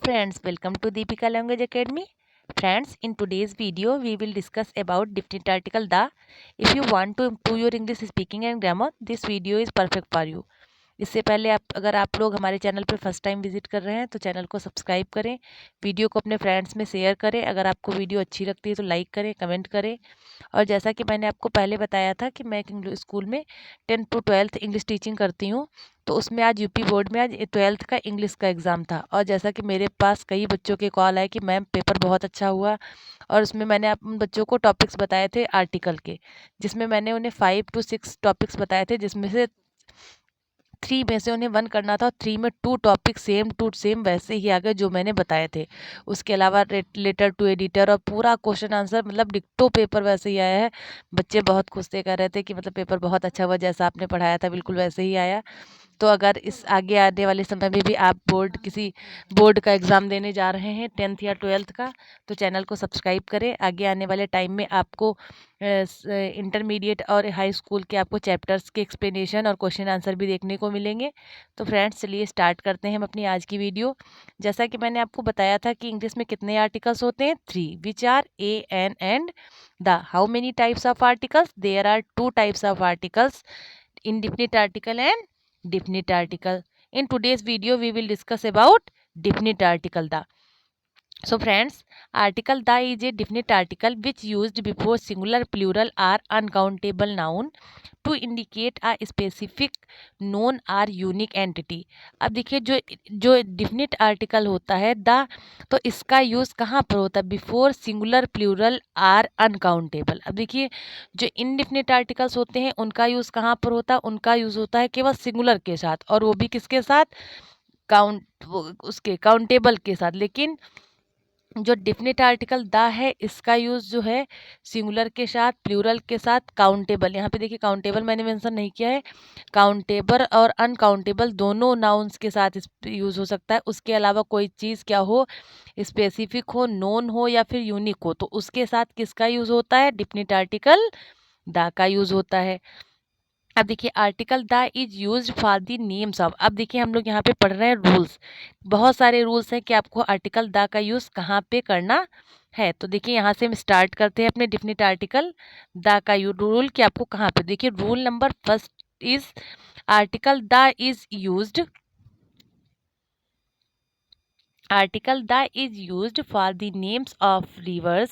friends, welcome to Deepika Language Academy. Friends, in today's video, we will discuss about definite article the. If you want to improve your English speaking and grammar, this video is perfect for you. इससे पहले अगर आप लोग हमारे channel पर first time visit कर रहे हैं तो चैनल को सब्सक्राइब करें, वीडियो को अपने फ्रेंड्स में शेयर करें। अगर आपको वीडियो अच्छी लगती है तो लाइक करें, कमेंट करें। और जैसा कि मैंने आपको पहले बताया था कि मैं एक स्कूल में 10 to 12 इंग्लिश टीचिंग करती हूँ, तो उसमें आज यूपी बोर्ड में आज 12th का इंग्लिश का एग्ज़ाम था। और जैसा कि मेरे पास कई बच्चों के कॉल आए कि मैम पेपर बहुत अच्छा हुआ, और उसमें मैंने उन बच्चों को टॉपिक्स बताए थे आर्टिकल के, जिसमें मैंने उन्हें 5 to 6 टॉपिक्स बताए थे, जिसमें से 3 में से उन्हें 1 करना था और 3 में 2 टॉपिक सेम टू सेम वैसे ही आ गए जो मैंने बताए थे। उसके अलावा लेटर टू एडिटर और पूरा क्वेश्चन आंसर मतलब डिक्टो पेपर वैसे ही आया है। बच्चे बहुत खुश थे, कह रहे थे कि मतलब पेपर बहुत अच्छा हुआ, जैसा आपने पढ़ाया था बिल्कुल वैसे ही आया। तो अगर इस आगे आने वाले समय में भी आप किसी बोर्ड का एग्ज़ाम देने जा रहे हैं 10th या 12th का, तो चैनल को सब्सक्राइब करें। आगे आने वाले टाइम में आपको इंटरमीडिएट और हाई स्कूल के आपको चैप्टर्स के एक्सप्लेनेशन और क्वेश्चन आंसर भी देखने को मिलेंगे। तो फ्रेंड्स, चलिए स्टार्ट करते हैं हम अपनी आज की वीडियो। जैसा कि मैंने आपको बताया था कि इंग्लिश में कितने आर्टिकल्स होते हैं, 3, which are a an and the. How many types of articles? There are 2 types of articles, indefinite article and definite article. In today's video we will discuss about definite article the. So friends, article the is a definite article which used before singular, plural or uncountable noun to indicate a specific known or unique entity. अब देखिए, जो जो definite article होता है the, तो इसका use कहाँ पर होता है? बिफोर सिंगुलर, प्लूरल और अनकाउंटेबल। अब देखिए, जो इनडिफिनिट आर्टिकल्स होते हैं उनका यूज़ कहाँ पर होता है? उनका यूज़ होता है केवल सिंगुलर के साथ, और वो भी किसके साथ? उसके काउंटेबल के साथ। लेकिन जो डेफिनेट आर्टिकल द है, इसका यूज़ जो है सिंगुलर के साथ, प्लूरल के साथ, काउंटेबल। यहाँ पे देखिए काउंटेबल मैंने मेंशन नहीं किया है, काउंटेबल और अनकाउंटेबल दोनों नाउन्स के साथ इस यूज़ हो सकता है। उसके अलावा कोई चीज़ क्या हो, स्पेसिफिक हो, नोन हो या फिर यूनिक हो, तो उसके साथ किसका यूज़ होता है? डेफिनेट आर्टिकल द का यूज़ होता है। अब देखिए, article the is used for the names of. अब देखिए, हम लोग यहाँ पे पढ़ रहे हैं रूल्स, बहुत सारे रूल्स हैं कि आपको आर्टिकल द का यूज़ कहाँ पे करना है। तो देखिए, यहाँ से हम स्टार्ट करते हैं अपने डेफिनेट आर्टिकल द का रूल कि आपको कहाँ पे। देखिए, rule number first is article the is used Article the is used for the names of rivers,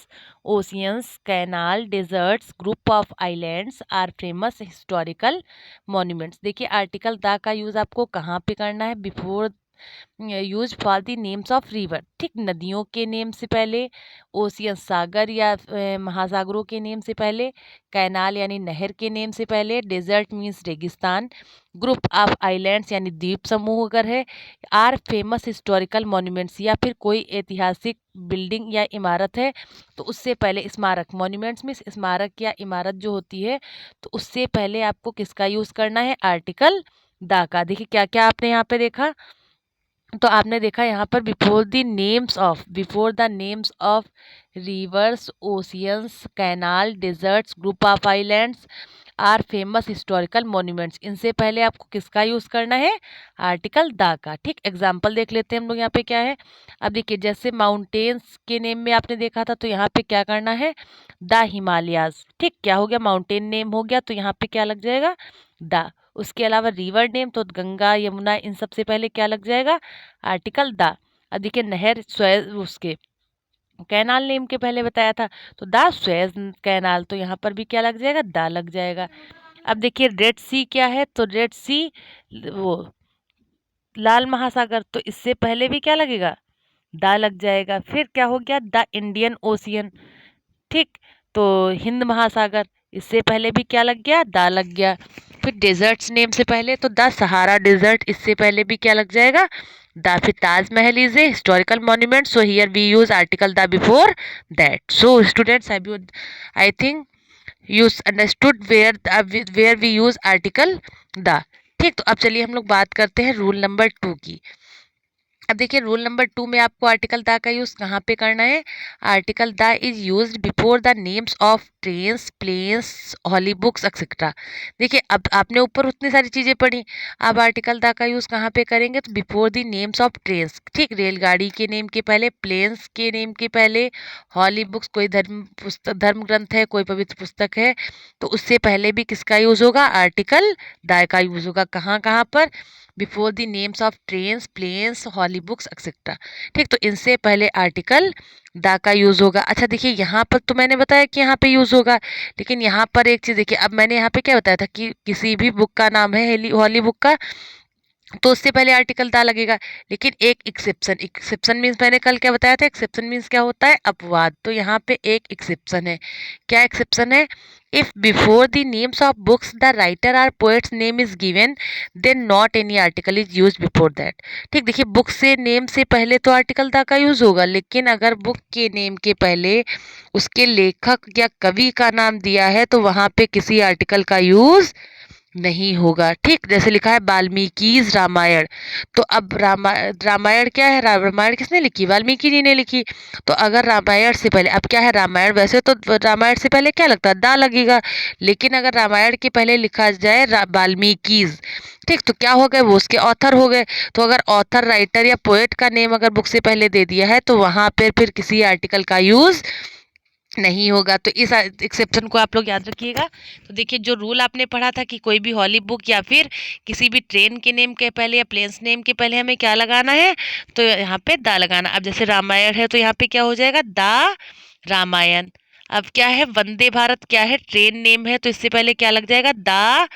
oceans, canal, deserts, group of islands or famous historical monuments. देखिए, article the का use आपको कहाँ पे करना है? Before use for the names of river, ठीक, नदियों के नेम से पहले, ओशियन सागर या महासागरों के नेम से पहले, कैनाल यानी नहर के नेम से पहले, डेजर्ट मीन्स रेगिस्तान, ग्रुप ऑफ आइलैंड्स यानी द्वीप समूह अगर है, आर फेमस हिस्टोरिकल मॉन्यूमेंट्स या फिर कोई ऐतिहासिक बिल्डिंग या इमारत है तो उससे पहले, स्मारक, मॉन्यूमेंट्स मीन्स स्मारक या इमारत जो होती है, तो उससे पहले आपको किसका यूज़ करना है? आर्टिकल द का। देखिए क्या क्या आपने यहाँ पे देखा, तो आपने देखा यहाँ पर before the names of rivers, oceans, canal, deserts, group of islands or famous historical monuments, इनसे पहले आपको किसका यूज़ करना है? आर्टिकल द का। ठीक, एग्जाम्पल देख लेते हैं हम लोग यहाँ पे क्या है। अब देखिए, जैसे माउंटेन्स के नेम में आपने देखा था, तो यहाँ पे क्या करना है? द हिमालयाज। ठीक, क्या हो गया? माउंटेन नेम हो गया, तो यहाँ पे क्या लग जाएगा? द। उसके अलावा रिवर नेम, तो गंगा, यमुना, इन सब से पहले क्या लग जाएगा? Article the. अब देखिए, नहर, स्वेज, उसके कैनाल नेम के पहले बताया था, तो द स्वेज कैनाल, तो यहाँ पर भी क्या लग जाएगा? द लग जाएगा। अब देखिए, रेड सी क्या है? तो रेड सी वो लाल महासागर, तो इससे पहले भी क्या लगेगा? द लग जाएगा। फिर क्या हो गया? द इंडियन ओशियन, ठीक, तो हिंद महासागर, इससे पहले भी क्या लग गया? द लग गया। फिर डेजर्ट्स नेम से पहले, तो द सहारा डेजर्ट, इससे पहले भी क्या लग जाएगा? द। फिर Taj Mahal is a historical monument, so here we use article the before that. So students, have you, I think you understood where we use article the. ठीक, तो अब चलिए हम लोग बात करते हैं रूल नंबर 2 की। अब देखिए रूल नंबर 2 में आपको आर्टिकल द का यूज कहाँ पे करना है। Article the is used before the names of trains, planes, holy books etcetera. देखिए अब आपने ऊपर उतनी सारी चीजें पढ़ी, अब आर्टिकल द का यूज कहाँ पे करेंगे, तो before the names of trains, ठीक, रेलगाड़ी के नेम के पहले, प्लेन्स के नेम के पहले, हॉली बुक्स कोई धर्म पुस्तक, धर्म ग्रंथ है, कोई पवित्र पुस्तक है, तो उससे पहले भी किसका यूज होगा, आर्टिकल द का यूज होगा। कहाँ कहाँ पर, before the names of trains, planes, holy books etcetera, ठीक, तो इनसे पहले आर्टिकल द का यूज होगा। अच्छा देखिए यहाँ पर तो मैंने बताया कि यहाँ पे यूज होगा, लेकिन यहाँ पर एक चीज देखिए, अब मैंने यहाँ पे क्या बताया था कि किसी भी बुक का नाम है हॉली बुक का, तो उससे पहले आर्टिकल दा लगेगा। लेकिन एक एक्सेप्शन, एक्सेप्शन मीन्स मैंने कल क्या बताया था, एक्सेप्शन मीन्स क्या होता है, अपवाद। तो यहाँ पे एक एक्सेप्शन है। क्या एक्सेप्शन है, if before the names of books the writer or poets name is given, then not any article is use before that. ठीक, देखिए बुक से नेम से पहले तो आर्टिकल दा का यूज होगा, लेकिन अगर बुक के नेम के पहले उसके लेखक या कवि का नाम दिया है तो वहां पे किसी आर्टिकल का यूज नहीं होगा। ठीक, जैसे लिखा है वाल्मीकि's रामायण, तो अब रामायण क्या है, रामायण किसने लिखी, वाल्मीकि जी ने लिखी। तो अगर रामायण से पहले, अब क्या है रामायण, वैसे तो रामायण से पहले क्या लगता है, दा लगेगा, लेकिन अगर रामायण के पहले लिखा जाए वाल्मीकि's, ठीक, तो क्या हो गए, वो उसके ऑथर हो गए। तो अगर ऑथर, राइटर या पोएट का नेम अगर बुक से पहले दे दिया है तो वहां पर फिर किसी आर्टिकल का यूज नहीं होगा। तो इस एक्सेप्शन को आप लोग याद रखिएगा। तो देखिए जो रूल आपने पढ़ा था कि कोई भी हॉली बुक या फिर किसी भी ट्रेन के नेम के पहले या प्लेन्स नेम के पहले हमें क्या लगाना है, तो यहाँ पे दा लगाना। अब जैसे रामायण है तो यहाँ पे क्या हो जाएगा, दा रामायण। अब क्या है, वंदे भारत क्या है, ट्रेन नेम है, तो इससे पहले क्या लग जाएगा, दा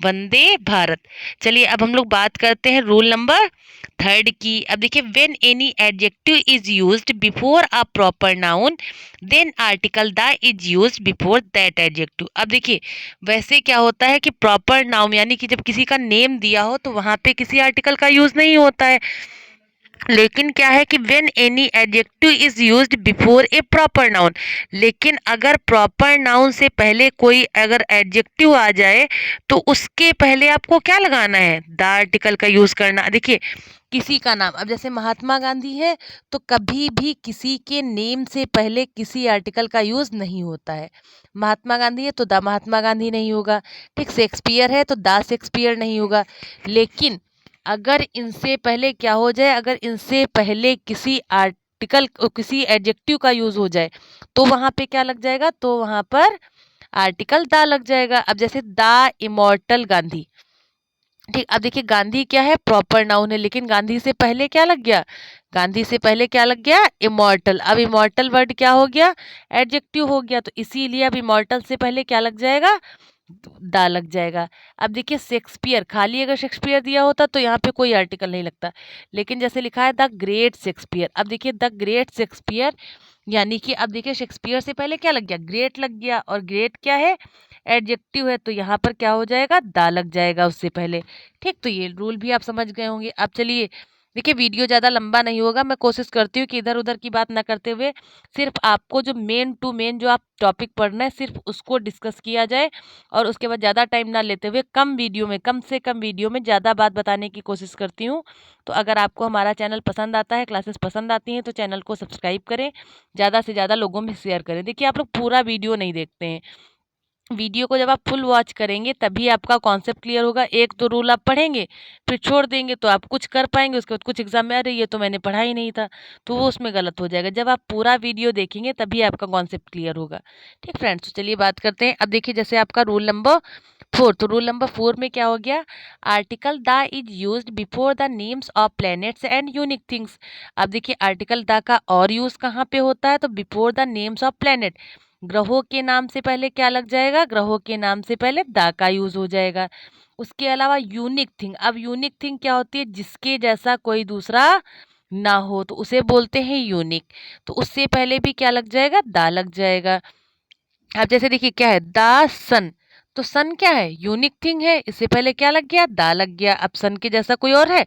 वंदे भारत। चलिए अब हम लोग बात करते हैं रूल नंबर 3 की। अब देखिए when any adjective is used before a proper noun, then article the is used before that adjective. अब देखिए वैसे क्या होता है कि प्रॉपर नाउन यानी कि जब किसी का नेम दिया हो तो वहां पे किसी आर्टिकल का यूज नहीं होता है, लेकिन क्या है कि when any adjective is used before a proper noun, लेकिन अगर प्रॉपर नाउन से पहले कोई अगर एडजेक्टिव आ जाए तो उसके पहले आपको क्या लगाना है, द आर्टिकल का यूज करना। देखिए किसी का नाम, अब जैसे महात्मा गांधी है तो कभी भी किसी के नेम से पहले किसी आर्टिकल का यूज नहीं होता है। महात्मा गांधी है तो द महात्मा गांधी नहीं होगा। ठीक, शेक्सपियर है तो द शेक्सपियर नहीं होगा। लेकिन अगर इनसे पहले क्या हो जाए, अगर इनसे पहले किसी आर्टिकल, किसी एडजेक्टिव का यूज हो जाए तो वहां पे क्या लग जाएगा, तो वहां पर आर्टिकल दा लग जाएगा। अब जैसे दा इमॉर्टल गांधी, ठीक, अब देखिए गांधी क्या है, प्रॉपर नाउन है, लेकिन गांधी से पहले क्या लग गया, गांधी से पहले क्या लग गया, इमॉर्टल। अब इमॉर्टल वर्ड क्या हो गया, एडजेक्टिव हो गया, तो इसीलिए अब इमॉर्टल से पहले क्या लग जाएगा, दा लग जाएगा। अब देखिए शेक्सपियर, खाली अगर शेक्सपियर दिया होता तो यहाँ पे कोई आर्टिकल नहीं लगता, लेकिन जैसे लिखा है द ग्रेट शेक्सपियर, अब देखिए द ग्रेट शेक्सपियर, यानी कि अब देखिए शेक्सपियर से पहले क्या लग गया, ग्रेट लग गया, और ग्रेट क्या है, एडजेक्टिव है, तो यहाँ पर क्या हो जाएगा, दा लग जाएगा उससे पहले। ठीक, तो ये रूल भी आप समझ गए होंगे। अब चलिए देखिए वीडियो ज़्यादा लंबा नहीं होगा, मैं कोशिश करती हूँ कि इधर उधर की बात ना करते हुए सिर्फ आपको जो मेन टू मेन जो आप टॉपिक पढ़ना है सिर्फ उसको डिस्कस किया जाए, और उसके बाद ज़्यादा टाइम ना लेते हुए कम वीडियो में, कम से कम वीडियो में ज़्यादा बात बताने की कोशिश करती हूँ। तो अगर आपको हमारा चैनल पसंद आता है, क्लासेस पसंद आती हैं, तो चैनल को सब्सक्राइब करें, ज़्यादा से ज़्यादा लोगों में शेयर करें। देखिए आप लोग पूरा वीडियो नहीं देखते हैं, वीडियो को जब आप फुल वॉच करेंगे तभी आपका कॉन्सेप्ट क्लियर होगा। एक दो रूल आप पढ़ेंगे फिर छोड़ देंगे तो आप कुछ कर पाएंगे, उसके बाद कुछ एग्जाम में आ रही है तो मैंने पढ़ा ही नहीं था, तो वो उसमें गलत हो जाएगा। जब आप पूरा वीडियो देखेंगे तभी आपका कॉन्सेप्ट क्लियर होगा। ठीक फ्रेंड्स, तो चलिए बात करते हैं। अब देखिए जैसे आपका रूल नंबर 4, तो रूल नंबर 4 में क्या हो गया, article the is used before the names of planets and unique things. अब देखिए आर्टिकल द का और यूज कहाँ पे होता है, तो before the names of planet, ग्रहों के नाम से पहले क्या लग जाएगा, ग्रहों के नाम से पहले दा का यूज हो जाएगा। उसके अलावा यूनिक थिंग, अब यूनिक थिंग क्या होती है, जिसके जैसा कोई दूसरा ना हो तो उसे बोलते हैं यूनिक, तो उससे पहले भी क्या लग जाएगा, दा लग जाएगा। अब जैसे देखिए क्या है, द सन, तो सन क्या है, यूनिक थिंग है, इससे पहले क्या लग गया, दा लग गया। अब सन के जैसा कोई और है,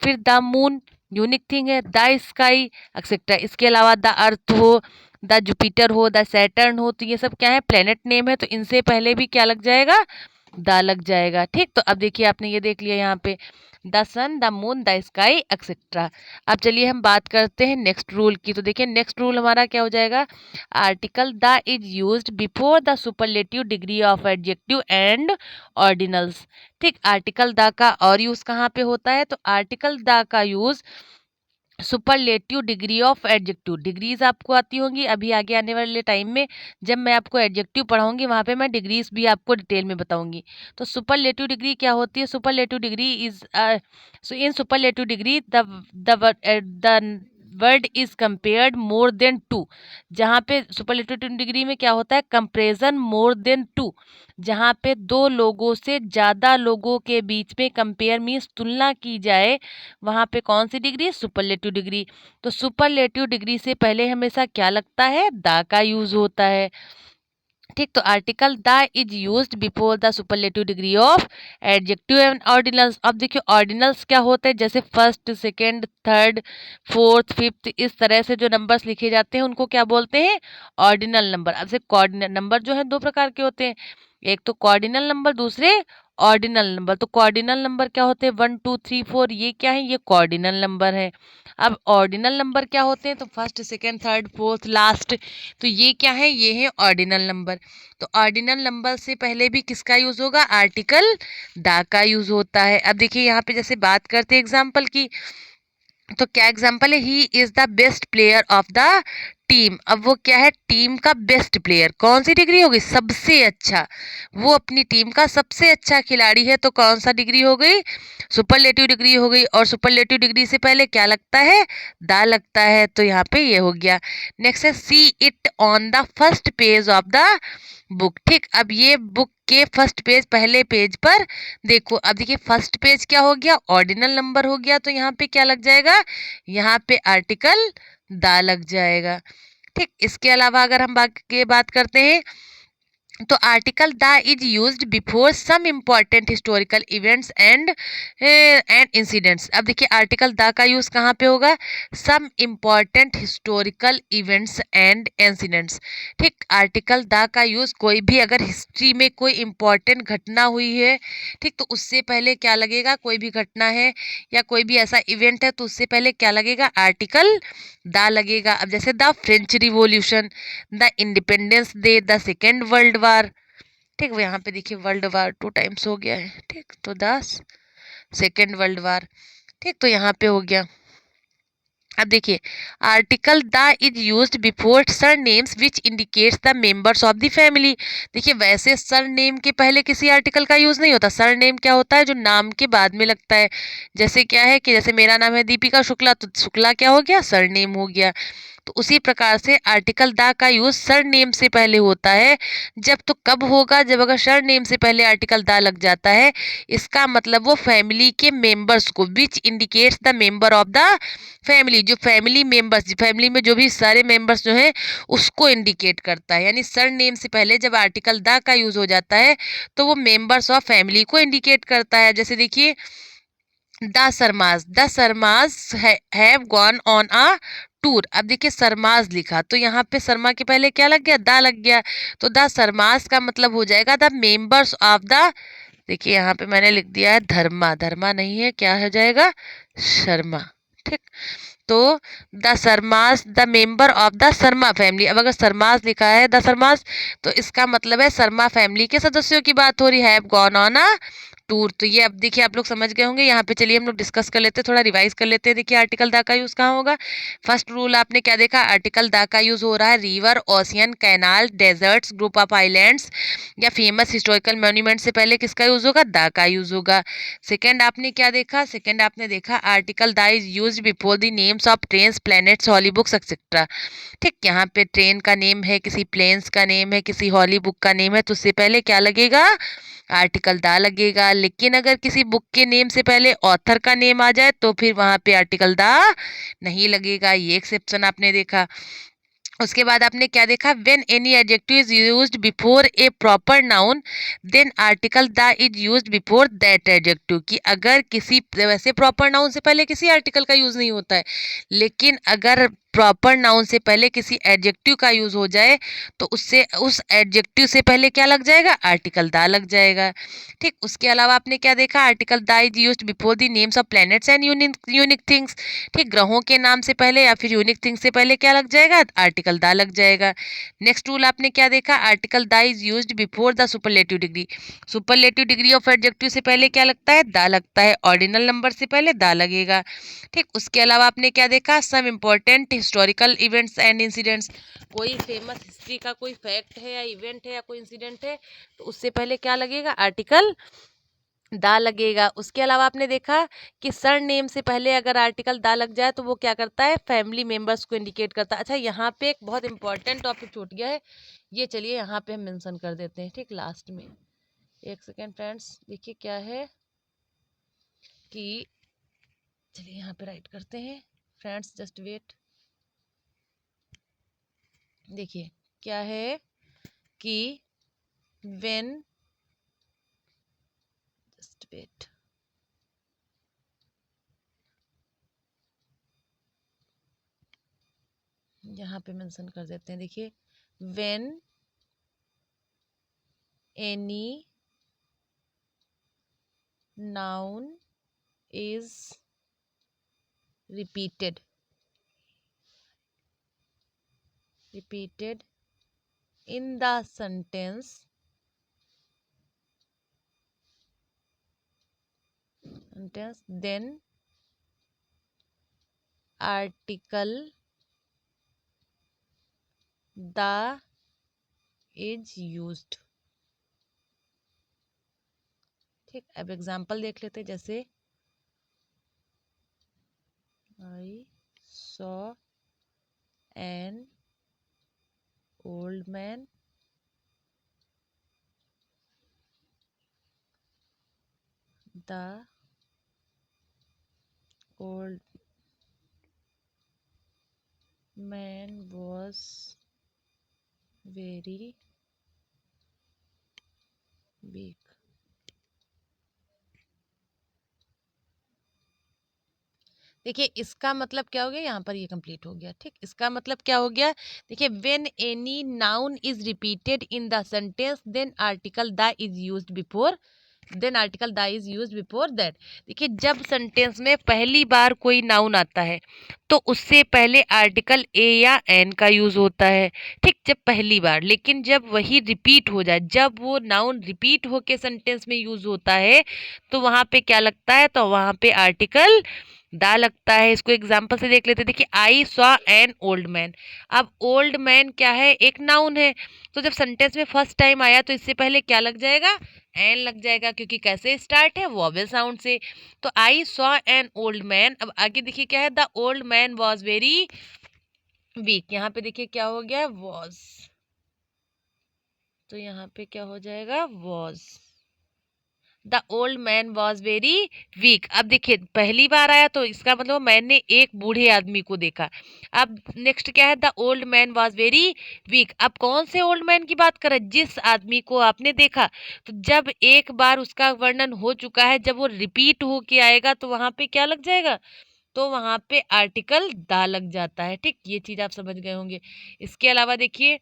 फिर द मून यूनिक थिंग है, द स्काई एक्सेट्रा। इसके अलावा द अर्थ हो, द जुपिटर हो, द सैटर्न हो, तो ये सब क्या है, प्लेनेट नेम है, तो इनसे पहले भी क्या लग जाएगा, दा लग जाएगा। ठीक, तो अब देखिए आपने ये देख लिया यहाँ पे the sun, the moon, the sky etcetera. अब चलिए हम बात करते हैं नेक्स्ट रूल की। तो देखिए नेक्स्ट रूल हमारा क्या हो जाएगा, article the is used before the superlative degree of adjective and ordinals. ठीक, आर्टिकल द का और यूज कहाँ पे होता है, तो आर्टिकल द का use superlative degree of adjective, degrees आपको आती होंगी अभी आगे आने वाले टाइम में जब मैं आपको एडजेक्टिव पढ़ाऊंगी वहां पे मैं डिग्रीज भी आपको डिटेल में बताऊंगी। तो सुपरलेटिव डिग्री क्या होती है, superlative degree is in superlative degree the word is compared more than two. जहाँ पे सुपरलेटिव डिग्री में क्या होता है, कंपेरिजन मोर देन टू, जहाँ पे दो लोगों से ज़्यादा लोगों के बीच में कंपेयर मीन्स तुलना की जाए, वहाँ पे कौन सी डिग्री, सुपरलेटिव डिग्री। तो सुपरलेटिव डिग्री से पहले हमेशा क्या लगता है, द का यूज होता है। ठीक, तो article the is used before the superlative degree of adjective and ordinals. अब देखिए ऑर्डिनल्स क्या होते हैं, जैसे first, second, third, fourth, fifth, इस तरह से जो नंबर्स लिखे जाते हैं उनको क्या बोलते हैं, ऑर्डिनल नंबर। अब से कोऑर्डिनल नंबर जो है दो प्रकार के होते हैं, एक तो कोऑर्डिनल नंबर, दूसरे ऑर्डिनल नंबर। तो कोऑर्डिनल नंबर क्या होते हैं, 1 2 3 4, ये क्या है, ये कोऑर्डिनल नंबर है। अब ऑर्डिनल नंबर क्या होते हैं, तो first, second, third, fourth, last, तो ये क्या है, ये है ऑर्डिनल नंबर। तो ऑर्डिनल नंबर से पहले भी किसका यूज होगा, आर्टिकल द का यूज होता है। अब देखिए यहाँ पे जैसे बात करते हैं एग्जाम्पल की, तो क्या एग्जाम्पल है, he is the best player of the team. अब वो क्या है, टीम का बेस्ट प्लेयर, कौन सी डिग्री होगी, सबसे अच्छा, वो अपनी टीम का सबसे अच्छा खिलाड़ी है, तो कौन सा डिग्री हो गई, सुपरलेटिव डिग्री हो गई। और सुपरलेटिव डिग्री से पहले क्या लगता है, द लगता है, तो यहाँ पे ये हो गया। नेक्स्ट है see it on the first page of the book. ठीक, अब ये बुक के फर्स्ट पेज, पहले पेज पर देखो। अब देखिए फर्स्ट पेज क्या हो गया, ऑर्डिनल नंबर हो गया, तो यहाँ पे क्या लग जाएगा, यहाँ पे आर्टिकल द लग जाएगा। ठीक, इसके अलावा अगर हम बाकी बात करते हैं, तो article the is used before some important historical events and incidents. अब देखिए आर्टिकल द का यूज कहाँ पे होगा, some important historical events and incidents. ठीक, आर्टिकल द का यूज कोई भी अगर हिस्ट्री में कोई इम्पॉर्टेंट घटना हुई है, ठीक, तो उससे पहले क्या लगेगा, कोई भी घटना है या कोई भी ऐसा इवेंट है तो उससे पहले क्या लगेगा, आर्टिकल द लगेगा। अब जैसे the French revolution, the independence day, the second world war. ठीक, वो यहाँ पे देखिए वर्ल्ड वार 2 टाइम्स हो गया है। ठीक, तो द सेकेंड वर्ल्ड वार। ठीक, तो यहाँ पे हो गया। अब देखिए article the is used before sir names which indicates the members of the family. देखिए वैसे सर नेम के पहले किसी आर्टिकल का यूज नहीं होता, सर नेम क्या होता है, जो नाम के बाद में लगता है। जैसे क्या है कि जैसे मेरा नाम है दीपिका शुक्ला, तो शुक्ला क्या हो गया, सर नेम हो गया। तो उसी प्रकार से आर्टिकल द का यूज सर नेम से पहले होता है। जब तो कब होगा, जब अगर सर नेम से पहले आर्टिकल द लग जाता है, इसका मतलब वो फैमिली के मेंबर्स को, which indicates the member of the family, जो फैमिली मेंबर्स, फैमिली में जो भी सारे मेंबर्स जो हैं उसको इंडिकेट करता है। यानी सर नेम से पहले जब आर्टिकल द का यूज हो जाता है तो वो मेंबर्स ऑफ फैमिली को इंडिकेट करता है। जैसे देखिए the Sharma's have gone on a tour. अब देखिए शर्माज लिखा तो यहाँ पे शर्मा के पहले क्या लग गया, द लग गया, तो द शर्माज का मतलब हो जाएगा द मेंबर्स ऑफ द, देखिए यहाँ पे मैंने लिख दिया है धर्मा, धर्मा नहीं है, क्या हो जाएगा, शर्मा। ठीक, तो the Sharma's the member of the Sharma family. अब अगर शर्मास लिखा है द शर्मास, तो इसका मतलब है शर्मा फैमिली के सदस्यों की बात हो रही है, have gone on a tour. तो ये अब देखिए आप लोग समझ गए होंगे। यहाँ पे चलिए हम लोग डिस्कस कर लेते हैं, थोड़ा रिवाइज कर लेते हैं। देखिए आर्टिकल द का यूज कहाँ होगा, फर्स्ट रूल आपने क्या देखा, आर्टिकल द का यूज हो रहा है river, ocean, canal, deserts, group of islands या फेमस हिस्टोरिकल मॉन्यूमेंट से पहले किसका यूज होगा, द का यूज होगा। सेकंड आपने क्या देखा, सेकंड आपने देखा article the is used before the names of trains, planets, holy books etcetera. ठीक, यहाँ पे ट्रेन का नेम है, किसी प्लेन्स का नेम है, किसी हॉली बुक का नेम है, तो उससे पहले क्या लगेगा, आर्टिकल द लगेगा। लेकिन अगर किसी बुक के नेम से पहले ऑथर का नेम आ जाए तो फिर वहां पे आर्टिकल द नहीं लगेगा। ये एक्सेप्शन आपने देखा। उसके बाद आपने क्या देखा, when any adjective is used before a proper noun then article the is used before that adjective, कि अगर किसी, वैसे प्रॉपर नाउन से पहले किसी आर्टिकल का यूज नहीं होता है, लेकिन अगर प्रॉपर नाउन से पहले किसी एडजेक्टिव का यूज हो जाए तो उससे, उस एडजेक्टिव से पहले क्या लग जाएगा, आर्टिकल द लग जाएगा। ठीक, उसके अलावा आपने क्या देखा, article the is used before the names of planets and unique things. ठीक, ग्रहों के नाम से पहले या फिर यूनिक थिंग्स से पहले क्या लग जाएगा, आर्टिकल द लग जाएगा। नेक्स्ट रूल आपने क्या देखा, article the is used before the superlative degree. Superlative degree of adjective से पहले क्या लगता है, द लगता है, ऑर्डिनल नंबर से पहले द लगेगा। ठीक, उसके अलावा आपने क्या देखा, some important historical events and incidents. कोई फेमस हिस्ट्री का कोई फैक्ट है या इवेंट है या कोई इंसिडेंट है तो उससे पहले क्या लगेगा, आर्टिकल दा लगेगा। उसके अलावा आपने देखा कि सर नेम से पहले अगर आर्टिकल दा लग जाए तो वो क्या करता है, फैमिली मेंबर्स को इंडिकेट करता है। अच्छा, यहाँ पे एक बहुत इंपॉर्टेंट टॉपिक छूट गया है, ये चलिए यहाँ पे हम मेंशन कर देते हैं, ठीक, लास्ट में। एक सेकेंड फ्रेंड्स, देखिए क्या है कि, चलिए यहाँ पे राइट करते हैं फ्रेंड्स, जस्ट वेट। देखिए क्या है कि व्हेन, जस्ट वेट, यहाँ पे मेंशन कर देते हैं। देखिए, when any noun is repeated in the sentence then article the is used। ठीक, अब एग्जाम्पल देख लेते हैं, जैसे I saw an old man the old man was very weak। देखिए इसका मतलब क्या हो गया, यहाँ पर ये कंप्लीट हो गया। ठीक, इसका मतलब क्या हो गया, देखिए when any noun is repeated in the sentence then article the is used before, then article the is used before that. देखिए जब सेंटेंस में पहली बार कोई नाउन आता है तो उससे पहले आर्टिकल ए या एन का यूज होता है। ठीक, जब पहली बार, लेकिन जब वही रिपीट हो जाए, जब वो नाउन रिपीट होके सेंटेंस में यूज होता है तो वहां पे क्या लगता है, तो वहां पे आर्टिकल दा लगता है। इसको एग्जाम्पल से देख लेते हैं। देखिए, I saw an old man. अब ओल्ड मैन क्या है, एक नाउन है, तो जब सेंटेंस में फर्स्ट टाइम आया तो इससे पहले क्या लग जाएगा, एन लग जाएगा, क्योंकि कैसे स्टार्ट है, वॉवेल साउंड से। तो I saw an old man. अब आगे देखिए क्या है, the old man was very weak. यहाँ पे देखिए क्या हो गया, वॉज, तो यहाँ पे क्या हो जाएगा, was. The old man was very weak. अब देखिए पहली बार आया तो इसका मतलब मैंने एक बूढ़े आदमी को देखा। अब नेक्स्ट क्या है, the old man was very weak. अब कौन से ओल्ड मैन की बात करें, जिस आदमी को आपने देखा। तो जब एक बार उसका वर्णन हो चुका है, जब वो रिपीट होके आएगा तो वहां पे क्या लग जाएगा, तो वहां पे आर्टिकल दा लग जाता है। ठीक, ये चीज आप समझ गए होंगे। इसके अलावा देखिए,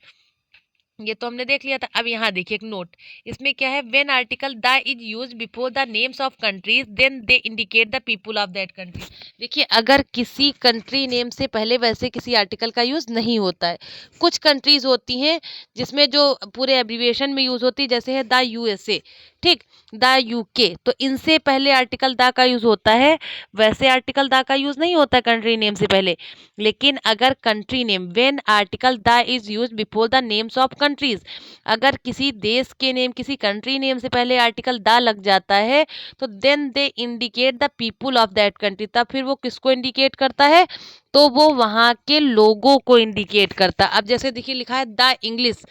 ये तो हमने देख लिया था। अब यहाँ देखिए एक नोट, इसमें क्या है, when article the is use before the names of countries then they indicate the people of that country. देखिए अगर किसी कंट्री नेम से पहले वैसे किसी आर्टिकल का यूज नहीं होता है, कुछ कंट्रीज होती हैं जिसमें जो पूरे एब्रीविएशन में यूज होती है, जैसे है द यूएसए, ठीक, द यूके, तो इनसे पहले आर्टिकल द का यूज होता है, वैसे आर्टिकल द का यूज नहीं होता कंट्री नेम से पहले। लेकिन अगर country name, when article the is use before the names of countries, अगर किसी देश के नेम, किसी कंट्री नेम से पहले आर्टिकल द लग जाता है तो then they indicate the people of that country. तब फिर वो किसको इंडिकेट करता है, तो वो वहाँ के लोगों को इंडिकेट करता है। अब जैसे देखिए लिखा है द इंग्लिश,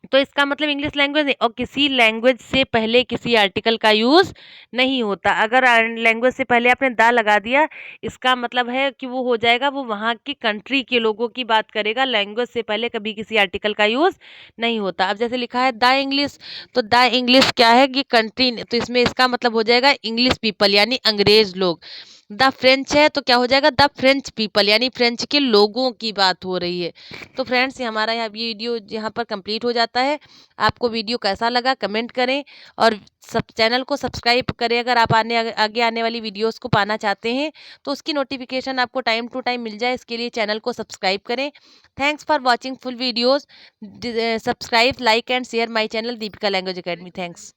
तो इसका मतलब इंग्लिश लैंग्वेज नहीं, और किसी लैंग्वेज से पहले किसी आर्टिकल का यूज नहीं होता। अगर लैंग्वेज से पहले आपने दा लगा दिया, इसका मतलब है कि वो हो जाएगा, वो वहाँ की कंट्री के लोगों की बात करेगा। लैंग्वेज से पहले कभी किसी आर्टिकल का यूज नहीं होता। अब जैसे लिखा है द इंग्लिश, तो द इंग्लिश क्या है कि कंट्री, तो इसमें इसका मतलब हो जाएगा इंग्लिश पीपल यानी अंग्रेज लोग। द फ्रेंच है तो क्या हो जाएगा, द फ्रेंच पीपल यानी फ्रेंच के लोगों की बात हो रही है। तो फ्रेंड्स, ये हमारा यहाँ वीडियो यहाँ पर कंप्लीट हो जाता है। आपको वीडियो कैसा लगा कमेंट करें, और सब चैनल को सब्सक्राइब करें। अगर आप आगे आने वाली वीडियोस को पाना चाहते हैं तो उसकी नोटिफिकेशन आपको टाइम टू टाइम मिल जाए, इसके लिए चैनल को सब्सक्राइब करें। Thanks for watching full videos. Subscribe, like and share my channel Deepika language academy. Thanks.